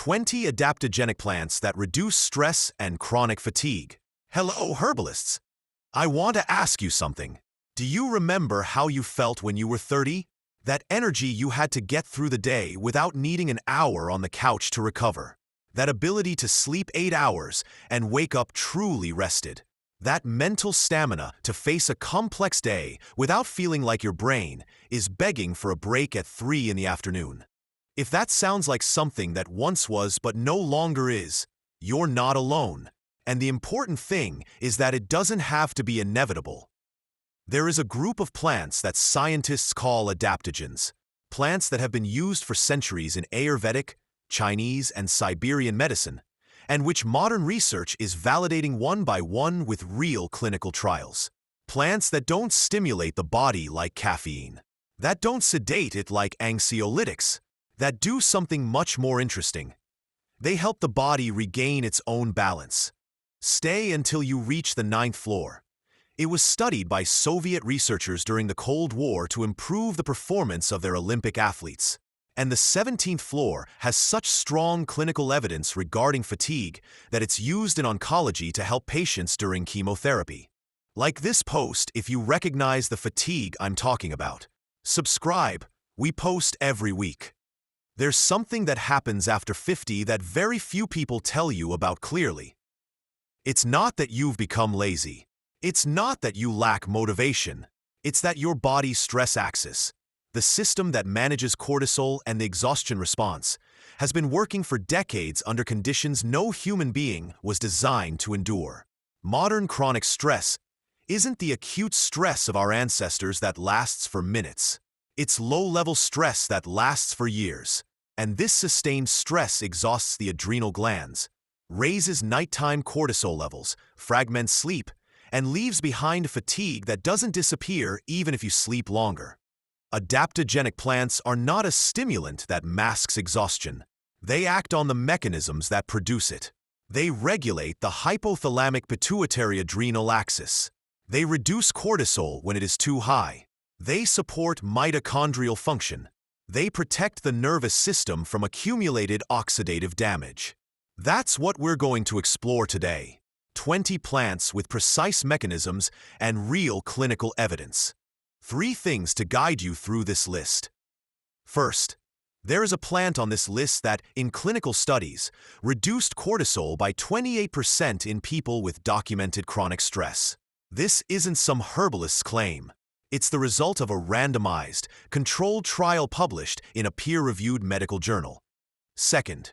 20 adaptogenic plants that reduce stress and chronic fatigue. Hello, herbalists! I want to ask you something. Do you remember how you felt when you were 30? That energy you had to get through the day without needing an hour on the couch to recover. That ability to sleep 8 hours and wake up truly rested. That mental stamina to face a complex day without feeling like your brain is begging for a break at 3 in the afternoon. If that sounds like something that once was but no longer is, you're not alone. And the important thing is that it doesn't have to be inevitable. There is a group of plants that scientists call adaptogens, plants that have been used for centuries in Ayurvedic, Chinese, and Siberian medicine, and which modern research is validating one by one with real clinical trials. Plants that don't stimulate the body like caffeine, that don't sedate it like anxiolytics, that do something much more interesting. They help the body regain its own balance. Stay until you reach the 9th floor. It was studied by Soviet researchers during the Cold War to improve the performance of their Olympic athletes. And the 17th floor has such strong clinical evidence regarding fatigue that it's used in oncology to help patients during chemotherapy. Like this post if you recognize the fatigue I'm talking about. Subscribe. We post every week. There's something that happens after 50 that very few people tell you about clearly. It's not that you've become lazy. It's not that you lack motivation. It's that your body's stress axis, the system that manages cortisol and the exhaustion response, has been working for decades under conditions no human being was designed to endure. Modern chronic stress isn't the acute stress of our ancestors that lasts for minutes. It's low-level stress that lasts for years. And this sustained stress exhausts the adrenal glands, raises nighttime cortisol levels, fragments sleep, and leaves behind fatigue that doesn't disappear even if you sleep longer. Adaptogenic plants are not a stimulant that masks exhaustion. They act on the mechanisms that produce it. They regulate the hypothalamic pituitary adrenal axis. They reduce cortisol when it is too high. They support mitochondrial function. They protect the nervous system from accumulated oxidative damage. That's what we're going to explore today. 20 plants with precise mechanisms and real clinical evidence. 3 things to guide you through this list. First, there is a plant on this list that, in clinical studies, reduced cortisol by 28% in people with documented chronic stress. This isn't some herbalist's claim. It's the result of a randomized, controlled trial published in a peer-reviewed medical journal. Second,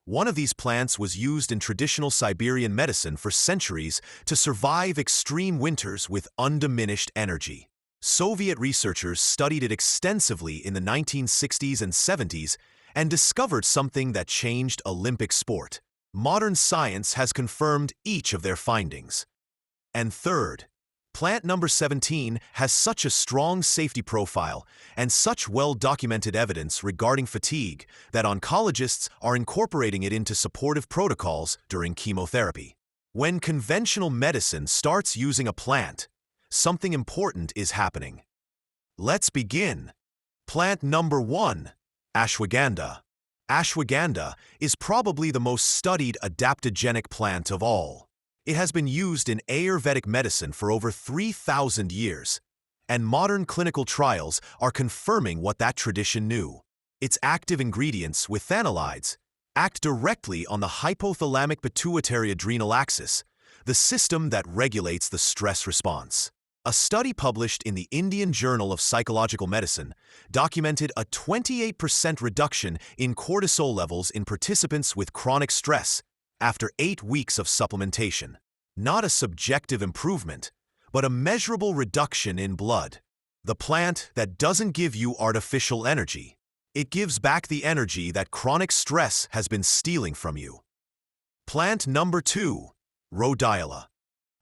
one of these plants was used in traditional Siberian medicine for centuries to survive extreme winters with undiminished energy. Soviet researchers studied it extensively in the 1960s and 70s and discovered something that changed Olympic sport. Modern science has confirmed each of their findings. And third, plant number 17 has such a strong safety profile and such well-documented evidence regarding fatigue that oncologists are incorporating it into supportive protocols during chemotherapy. When conventional medicine starts using a plant, something important is happening. Let's begin. Plant number 1, ashwagandha. Ashwagandha is probably the most studied adaptogenic plant of all. It has been used in Ayurvedic medicine for over 3,000 years, and modern clinical trials are confirming what that tradition knew. Its active ingredients, withanolides, act directly on the hypothalamic pituitary adrenal axis, the system that regulates the stress response. A study published in the Indian Journal of Psychological Medicine documented a 28% reduction in cortisol levels in participants with chronic stress after 8 weeks of supplementation. Not a subjective improvement, but a measurable reduction in blood. The plant that doesn't give you artificial energy. It gives back the energy that chronic stress has been stealing from you. Plant number 2, rhodiola.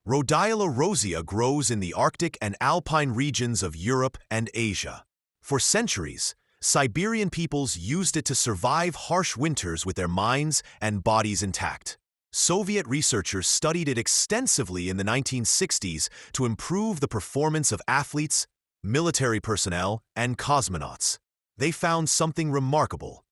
Rhodiola rosea grows in the Arctic and alpine regions of Europe and Asia. For centuries, Siberian peoples used it to survive harsh winters with their minds and bodies intact. Soviet researchers studied it extensively in the 1960s to improve the performance of athletes, military personnel, and cosmonauts. They found something remarkable.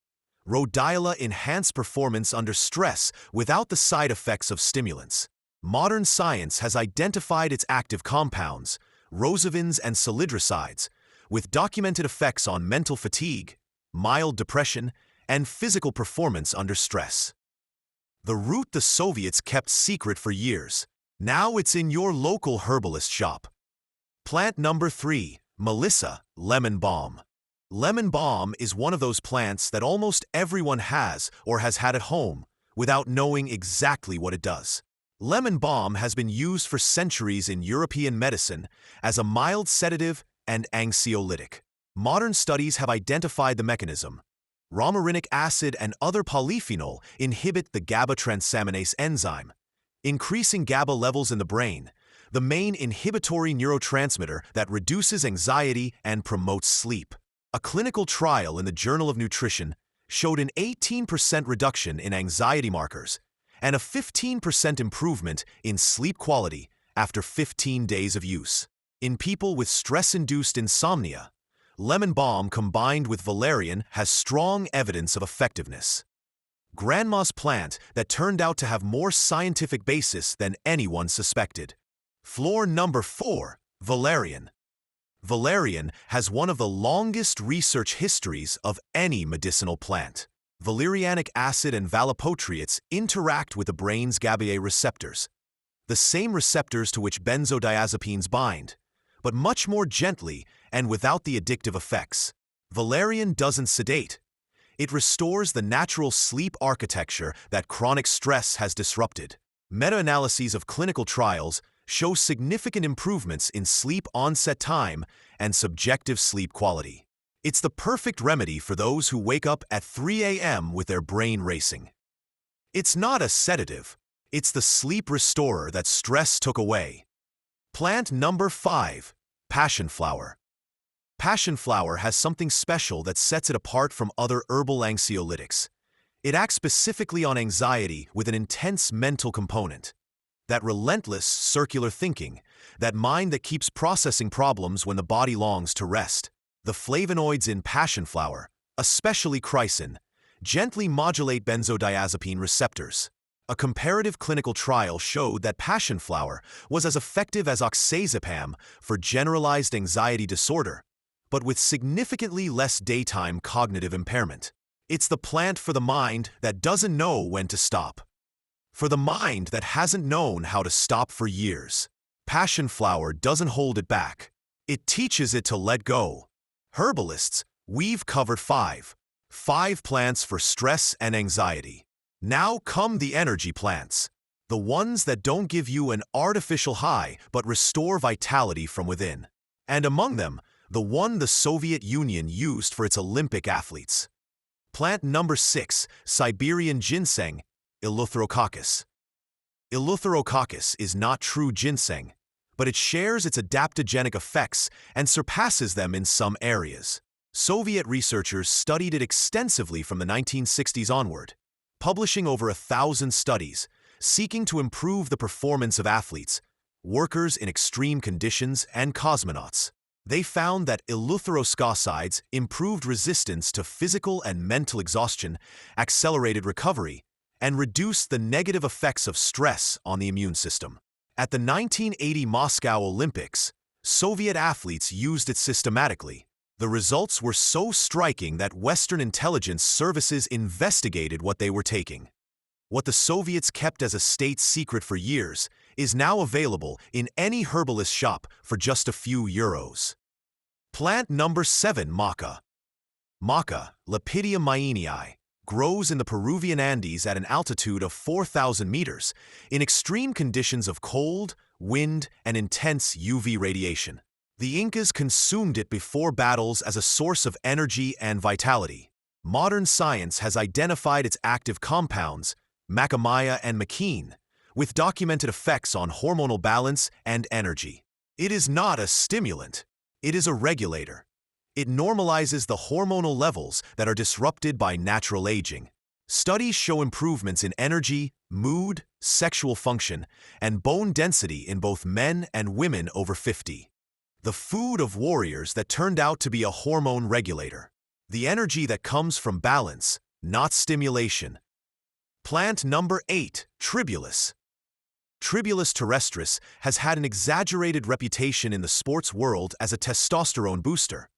Rhodiola enhance performance under stress without the side effects of stimulants. Modern science has identified its active compounds, rosavins and salidrosides, with documented effects on mental fatigue, mild depression, and physical performance under stress. The root the Soviets kept secret for years. Now it's in your local herbalist shop. Plant number 3, Melissa, lemon balm. Lemon balm is one of those plants that almost everyone has or has had at home without knowing exactly what it does. Lemon balm has been used for centuries in European medicine as a mild sedative and anxiolytic. Modern studies have identified the mechanism. Rhamorhinic acid and other polyphenol inhibit the GABA transaminase enzyme, increasing GABA levels in the brain, the main inhibitory neurotransmitter that reduces anxiety and promotes sleep. A clinical trial in the Journal of Nutrition showed an 18% reduction in anxiety markers and a 15% improvement in sleep quality after 15 days of use. In people with stress-induced insomnia, lemon balm combined with valerian has strong evidence of effectiveness. Grandma's plant that turned out to have more scientific basis than anyone suspected. Floor number 4, valerian. Valerian has one of the longest research histories of any medicinal plant. Valerianic acid and valipotriates interact with the brain's GABA receptors, the same receptors to which benzodiazepines bind, but much more gently and without the addictive effects. Valerian doesn't sedate. It restores the natural sleep architecture that chronic stress has disrupted. Meta-analyses of clinical trials show significant improvements in sleep onset time and subjective sleep quality. It's the perfect remedy for those who wake up at 3 a.m. with their brain racing. It's not a sedative. It's the sleep restorer that stress took away. Plant number 5, passion flower. Passion flower has something special that sets it apart from other herbal anxiolytics. It acts specifically on anxiety with an intense mental component. That relentless circular thinking, that mind that keeps processing problems when the body longs to rest. The flavonoids in passion flower, especially chrysin, gently modulate benzodiazepine receptors. A comparative clinical trial showed that passion flower was as effective as oxazepam for generalized anxiety disorder, but with significantly less daytime cognitive impairment. It's the plant for the mind that doesn't know when to stop. For the mind that hasn't known how to stop for years. Passion flower doesn't hold it back. It teaches it to let go. Herbalists, we've covered 5 plants for stress and anxiety. Now come the energy plants, the ones that don't give you an artificial high but restore vitality from within. And among them, the one the Soviet Union used for its Olympic athletes. Plant number 6, Siberian ginseng, Eleutherococcus. Eleutherococcus is not true ginseng, but it shares its adaptogenic effects and surpasses them in some areas. Soviet researchers studied it extensively from the 1960s onward, publishing over 1,000 studies, seeking to improve the performance of athletes, workers in extreme conditions, and cosmonauts. They found that eleutherococcicides improved resistance to physical and mental exhaustion, accelerated recovery, and reduced the negative effects of stress on the immune system. At the 1980 Moscow Olympics, Soviet athletes used it systematically. The results were so striking that Western intelligence services investigated what they were taking. What the Soviets kept as a state secret for years is now available in any herbalist shop for just a few euros. Plant number 7, maca. Maca, Lepidium myeanii, grows in the Peruvian Andes at an altitude of 4,000 meters in extreme conditions of cold, wind, and intense UV radiation. The Incas consumed it before battles as a source of energy and vitality. Modern science has identified its active compounds, macamaya and maquine, with documented effects on hormonal balance and energy. It is not a stimulant. It is a regulator. It normalizes the hormonal levels that are disrupted by natural aging. Studies show improvements in energy, mood, sexual function, and bone density in both men and women over 50. The food of warriors that turned out to be a hormone regulator. The energy that comes from balance, not stimulation. Plant number 8, Tribulus. Tribulus terrestris has had an exaggerated reputation in the sports world as a testosterone booster,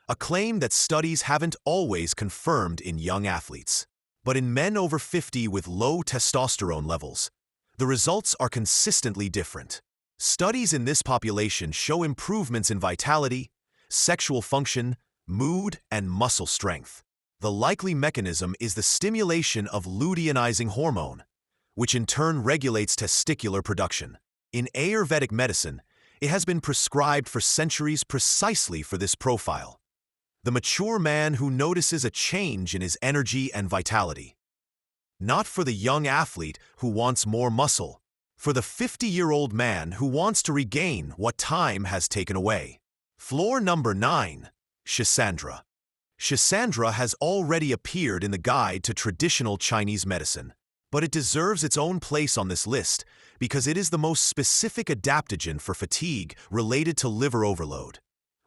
a claim that studies haven't always confirmed in young athletes. But in men over 50 with low testosterone levels, the results are consistently different. Studies in this population show improvements in vitality, sexual function, mood, and muscle strength. The likely mechanism is the stimulation of luteinizing hormone, which in turn regulates testicular production. In Ayurvedic medicine, it has been prescribed for centuries precisely for this profile. The mature man who notices a change in his energy and vitality. Not for the young athlete who wants more muscle, for the 50-year-old man who wants to regain what time has taken away. Floor number 9, Schisandra. Schisandra has already appeared in the guide to traditional Chinese medicine, but it deserves its own place on this list because it is the most specific adaptogen for fatigue related to liver overload,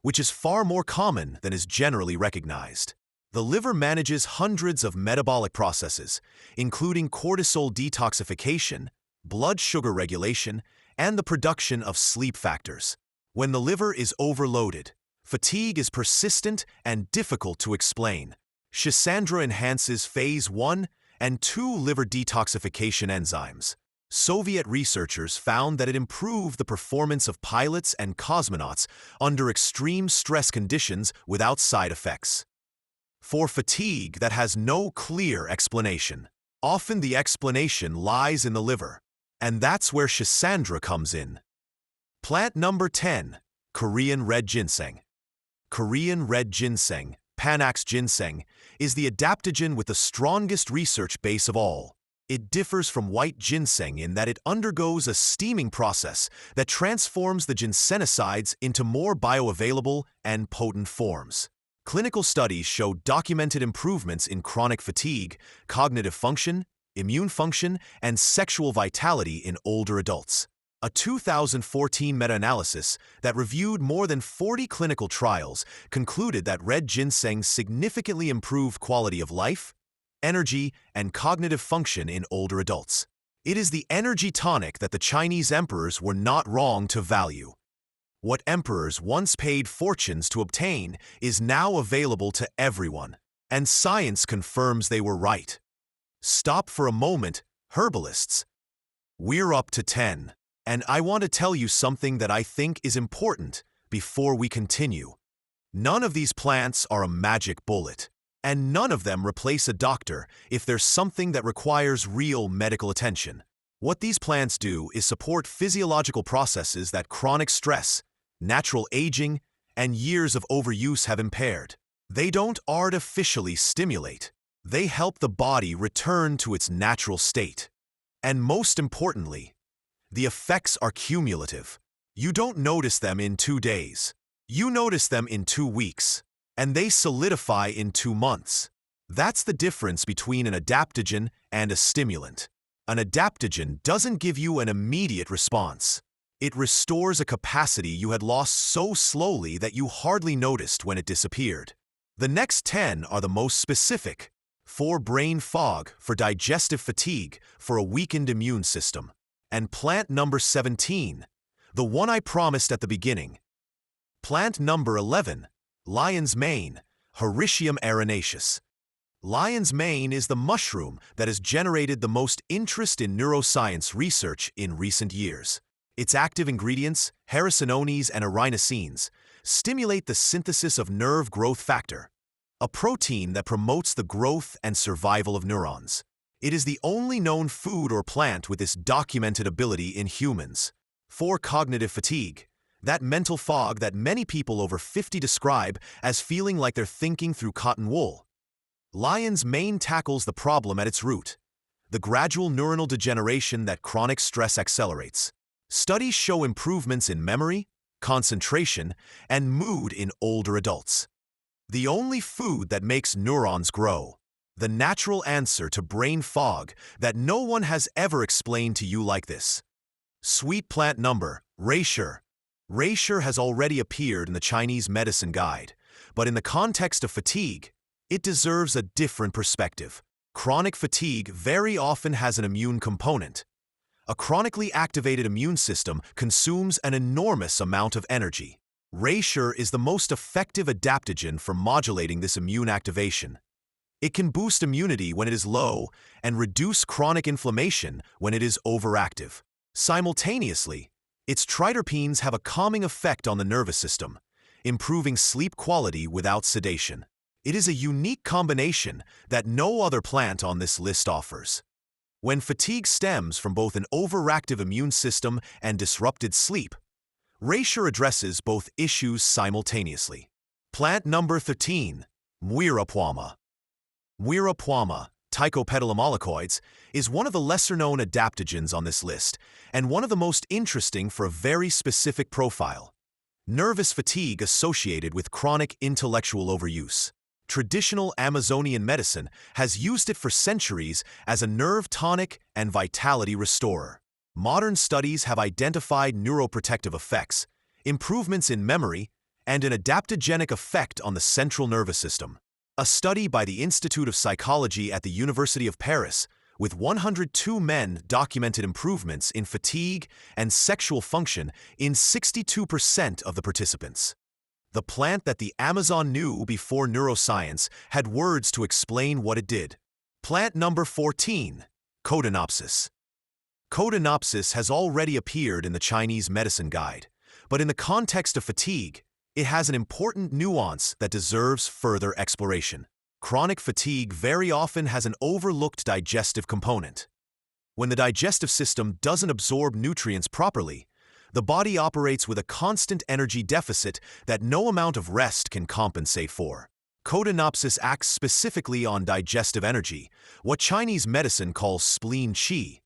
which is far more common than is generally recognized. The liver manages hundreds of metabolic processes, including cortisol detoxification, blood sugar regulation, and the production of sleep factors. When the liver is overloaded, fatigue is persistent and difficult to explain. Schisandra enhances phase 1 and 2 liver detoxification enzymes. Soviet researchers found that it improved the performance of pilots and cosmonauts under extreme stress conditions without side effects. For fatigue that has no clear explanation, often the explanation lies in the liver, and that's where Schisandra comes in. Plant number 10, Korean red ginseng. Korean red ginseng, Panax ginseng, is the adaptogen with the strongest research base of all. It differs from white ginseng in that it undergoes a steaming process that transforms the ginsenosides into more bioavailable and potent forms. Clinical studies show documented improvements in chronic fatigue, cognitive function, immune function, and sexual vitality in older adults. A 2014 meta-analysis that reviewed more than 40 clinical trials concluded that red ginseng significantly improved quality of life, energy, and cognitive function in older adults. It is the energy tonic that the Chinese emperors were not wrong to value. What emperors once paid fortunes to obtain is now available to everyone, and science confirms they were right. Stop for a moment, herbalists. We're up to 10, and I want to tell you something that I think is important before we continue. None of these plants are a magic bullet, and none of them replace a doctor if there's something that requires real medical attention. What these plants do is support physiological processes that chronic stress, natural aging, and years of overuse have impaired. They don't artificially stimulate. They help the body return to its natural state. And most importantly, the effects are cumulative. You don't notice them in 2 days. You notice them in 2 weeks, and they solidify in 2 months. That's the difference between an adaptogen and a stimulant. An adaptogen doesn't give you an immediate response. It restores a capacity you had lost so slowly that you hardly noticed when it disappeared. The next 10 are the most specific. For brain fog, for digestive fatigue, for a weakened immune system. And plant number 17, the one I promised at the beginning. Plant number 11, lion's mane, Hericium arenaceus. Lion's mane is the mushroom that has generated the most interest in neuroscience research in recent years. Its active ingredients, hericinones and erinacines, stimulate the synthesis of nerve growth factor, a protein that promotes the growth and survival of neurons. It is the only known food or plant with this documented ability in humans. For cognitive fatigue, that mental fog that many people over 50 describe as feeling like they're thinking through cotton wool, lion's mane tackles the problem at its root, the gradual neuronal degeneration that chronic stress accelerates. Studies show improvements in memory, concentration, and mood in older adults. The only food that makes neurons grow. The natural answer to brain fog that no one has ever explained to you like this. Sweet plant number, reishi. Reishi has already appeared in the Chinese medicine guide, but in the context of fatigue, it deserves a different perspective. Chronic fatigue very often has an immune component. A chronically activated immune system consumes an enormous amount of energy. Reishi is the most effective adaptogen for modulating this immune activation. It can boost immunity when it is low and reduce chronic inflammation when it is overactive. Simultaneously, its triterpenes have a calming effect on the nervous system, improving sleep quality without sedation. It is a unique combination that no other plant on this list offers. When fatigue stems from both an overactive immune system and disrupted sleep, Reishi addresses both issues simultaneously. Plant number 13, Muirapuama. Muirapuama, Tycopetalamallocoides, is one of the lesser-known adaptogens on this list and one of the most interesting for a very specific profile: nervous fatigue associated with chronic intellectual overuse. Traditional Amazonian medicine has used it for centuries as a nerve tonic and vitality restorer. Modern studies have identified neuroprotective effects, improvements in memory, and an adaptogenic effect on the central nervous system. A study by the Institute of Psychology at the University of Paris with 102 men documented improvements in fatigue and sexual function in 62% of the participants. The plant that the Amazon knew before neuroscience had words to explain what it did. Plant number 14, Codonopsis. Codonopsis has already appeared in the Chinese medicine guide, but in the context of fatigue, it has an important nuance that deserves further exploration. Chronic fatigue very often has an overlooked digestive component. When the digestive system doesn't absorb nutrients properly, the body operates with a constant energy deficit that no amount of rest can compensate for. Codonopsis acts specifically on digestive energy, what Chinese medicine calls spleen qi.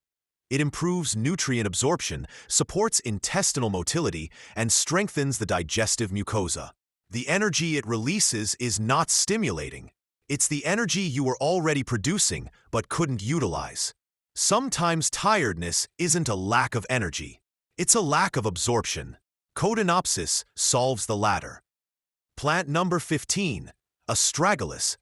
It improves nutrient absorption, supports intestinal motility, and strengthens the digestive mucosa. The energy it releases is not stimulating. It's the energy you were already producing but couldn't utilize. Sometimes tiredness isn't a lack of energy. It's a lack of absorption. Codonopsis solves the latter. Plant number 15, Astragalus.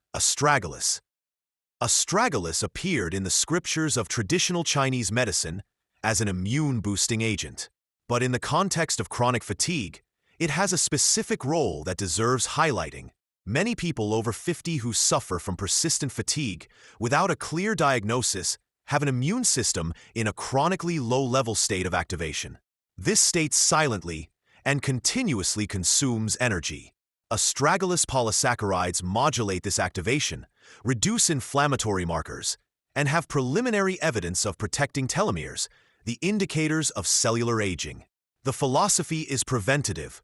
Astragalus appeared in the scriptures of traditional Chinese medicine as an immune-boosting agent. But in the context of chronic fatigue, it has a specific role that deserves highlighting. Many people over 50 who suffer from persistent fatigue without a clear diagnosis have an immune system in a chronically low-level state of activation. This state silently and continuously consumes energy. Astragalus polysaccharides modulate this activation, reduce inflammatory markers, and have preliminary evidence of protecting telomeres, the indicators of cellular aging. The philosophy is preventative.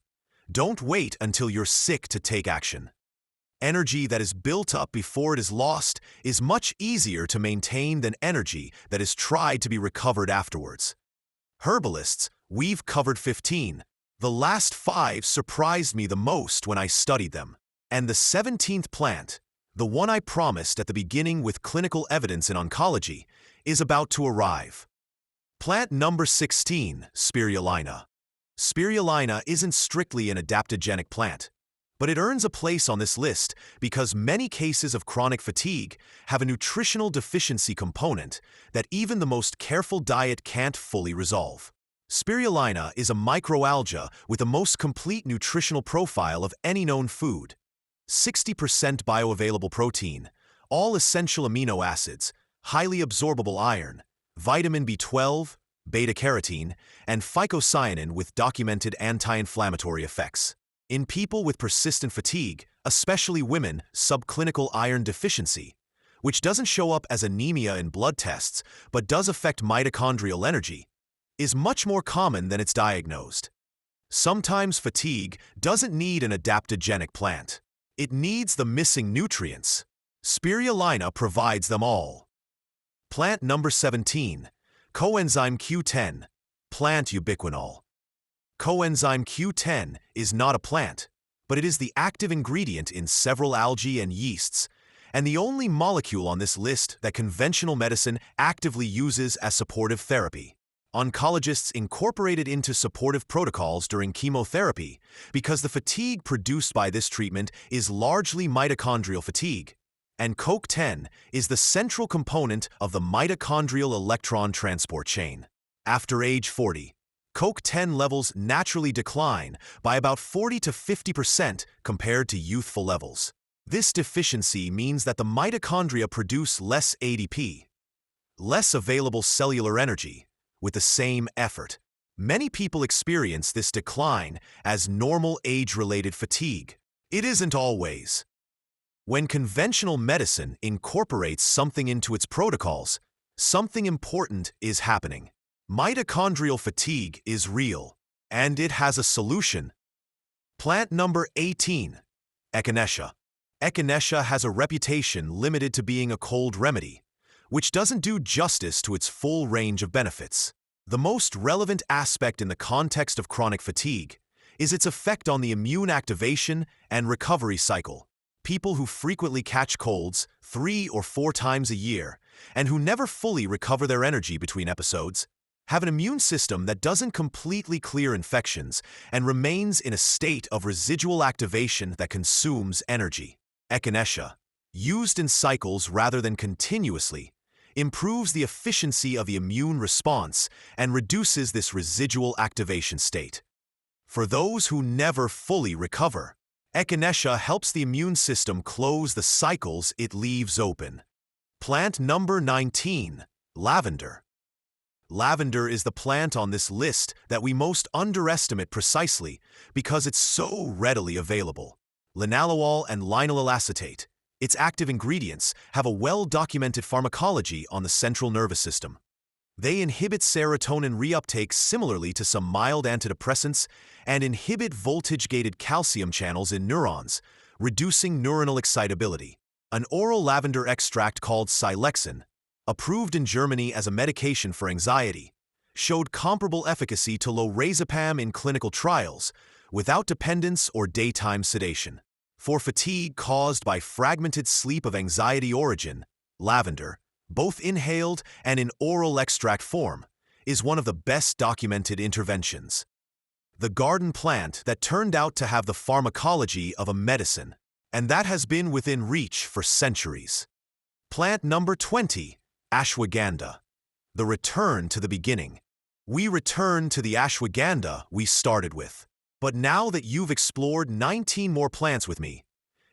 Don't wait until you're sick to take action. Energy that is built up before it is lost is much easier to maintain than energy that is tried to be recovered afterwards. Herbalists, we've covered 15. The last 5 surprised me the most when I studied them. And the 17th plant, the one I promised at the beginning with clinical evidence in oncology, is about to arrive. Plant number 16, Spirulina. Spirulina isn't strictly an adaptogenic plant, but it earns a place on this list because many cases of chronic fatigue have a nutritional deficiency component that even the most careful diet can't fully resolve. Spirulina is a microalga with the most complete nutritional profile of any known food. 60% bioavailable protein, all essential amino acids, highly absorbable iron, vitamin B12, beta-carotene, and phycocyanin with documented anti-inflammatory effects. In people with persistent fatigue, especially women, subclinical iron deficiency, which doesn't show up as anemia in blood tests but does affect mitochondrial energy, is much more common than it's diagnosed. Sometimes fatigue doesn't need an adaptogenic plant. It needs the missing nutrients. Spirulina provides them all. Plant number 17, coenzyme Q10, plant ubiquinol. Coenzyme Q10 is not a plant, but it is the active ingredient in several algae and yeasts, and the only molecule on this list that conventional medicine actively uses as supportive therapy. Oncologists incorporate it into supportive protocols during chemotherapy because the fatigue produced by this treatment is largely mitochondrial fatigue, and CoQ10 is the central component of the mitochondrial electron transport chain. After age 40, CoQ10 levels naturally decline by about 40 to 50% compared to youthful levels. This deficiency means that the mitochondria produce less ADP, less available cellular energy, with the same effort. Many people experience this decline as normal age-related fatigue. It isn't always. When conventional medicine incorporates something into its protocols, something important is happening. Mitochondrial fatigue is real, and it has a solution. Plant number 18, Echinacea. Echinacea has a reputation limited to being a cold remedy, which doesn't do justice to its full range of benefits. The most relevant aspect in the context of chronic fatigue is its effect on the immune activation and recovery cycle. People who frequently catch colds 3 or 4 times a year and who never fully recover their energy between episodes have an immune system that doesn't completely clear infections and remains in a state of residual activation that consumes energy. Echinacea, used in cycles rather than continuously, improves the efficiency of the immune response and reduces this residual activation state. For those who never fully recover, Echinacea helps the immune system close the cycles it leaves open. Plant number 19, Lavender. Lavender is the plant on this list that we most underestimate precisely because it's so readily available. Linalool and linalool acetate, its active ingredients, have a well-documented pharmacology on the central nervous system. They inhibit serotonin reuptake similarly to some mild antidepressants and inhibit voltage-gated calcium channels in neurons, reducing neuronal excitability. An oral lavender extract called Silexin, approved in Germany as a medication for anxiety, showed comparable efficacy to lorazepam in clinical trials, without dependence or daytime sedation. For fatigue caused by fragmented sleep of anxiety origin, lavender, both inhaled and in oral extract form, is one of the best documented interventions. The garden plant that turned out to have the pharmacology of a medicine, and that has been within reach for centuries. Plant number 20, ashwagandha. The return to the beginning. We return to the ashwagandha we started with. But now that you've explored 19 more plants with me,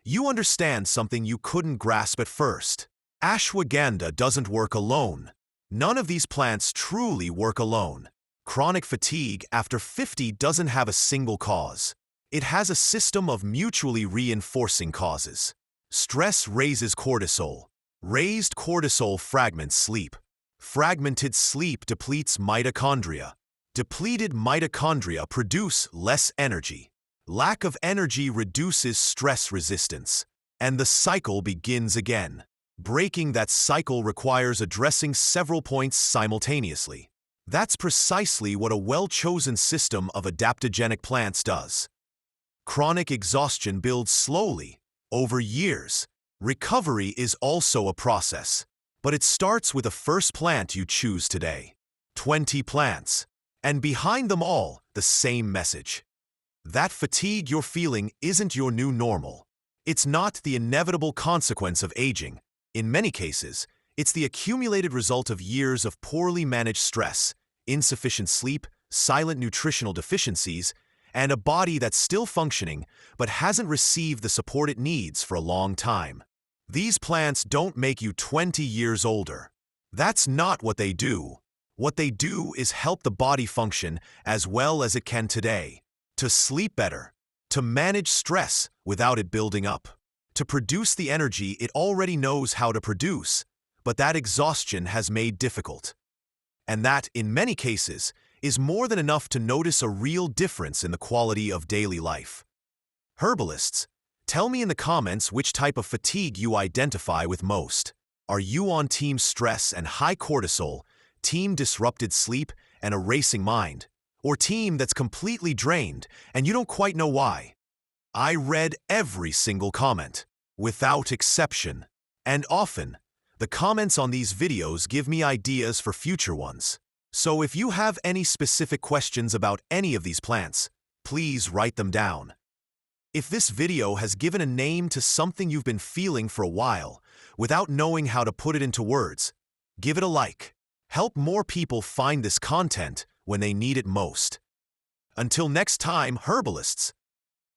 you understand something you couldn't grasp at first. Ashwagandha doesn't work alone. None of these plants truly work alone. Chronic fatigue after 50 doesn't have a single cause. It has a system of mutually reinforcing causes. Stress raises cortisol. Raised cortisol fragments sleep. Fragmented sleep depletes mitochondria. Depleted mitochondria produce less energy. Lack of energy reduces stress resistance. And the cycle begins again. Breaking that cycle requires addressing several points simultaneously. That's precisely what a well-chosen system of adaptogenic plants does. Chronic exhaustion builds slowly, over years. Recovery is also a process, but it starts with the first plant you choose today. 20 plants. And behind them all, the same message. That fatigue you're feeling isn't your new normal. It's not the inevitable consequence of aging. In many cases, it's the accumulated result of years of poorly managed stress, insufficient sleep, silent nutritional deficiencies, and a body that's still functioning but hasn't received the support it needs for a long time. These plants don't make you 20 years older. That's not what they do. What they do is help the body function as well as it can today, to sleep better, to manage stress without it building up, to produce the energy it already knows how to produce, but that exhaustion has made difficult. And that, in many cases, is more than enough to notice a real difference in the quality of daily life. Herbalists, tell me in the comments which type of fatigue you identify with most. Are you on team stress and high cortisol, team disrupted sleep and a racing mind, or team that's completely drained and you don't quite know why? I read every single comment, without exception, and often, the comments on these videos give me ideas for future ones. So if you have any specific questions about any of these plants, please write them down. If this video has given a name to something you've been feeling for a while, without knowing how to put it into words, give it a like. Help more people find this content when they need it most. Until next time, herbalists.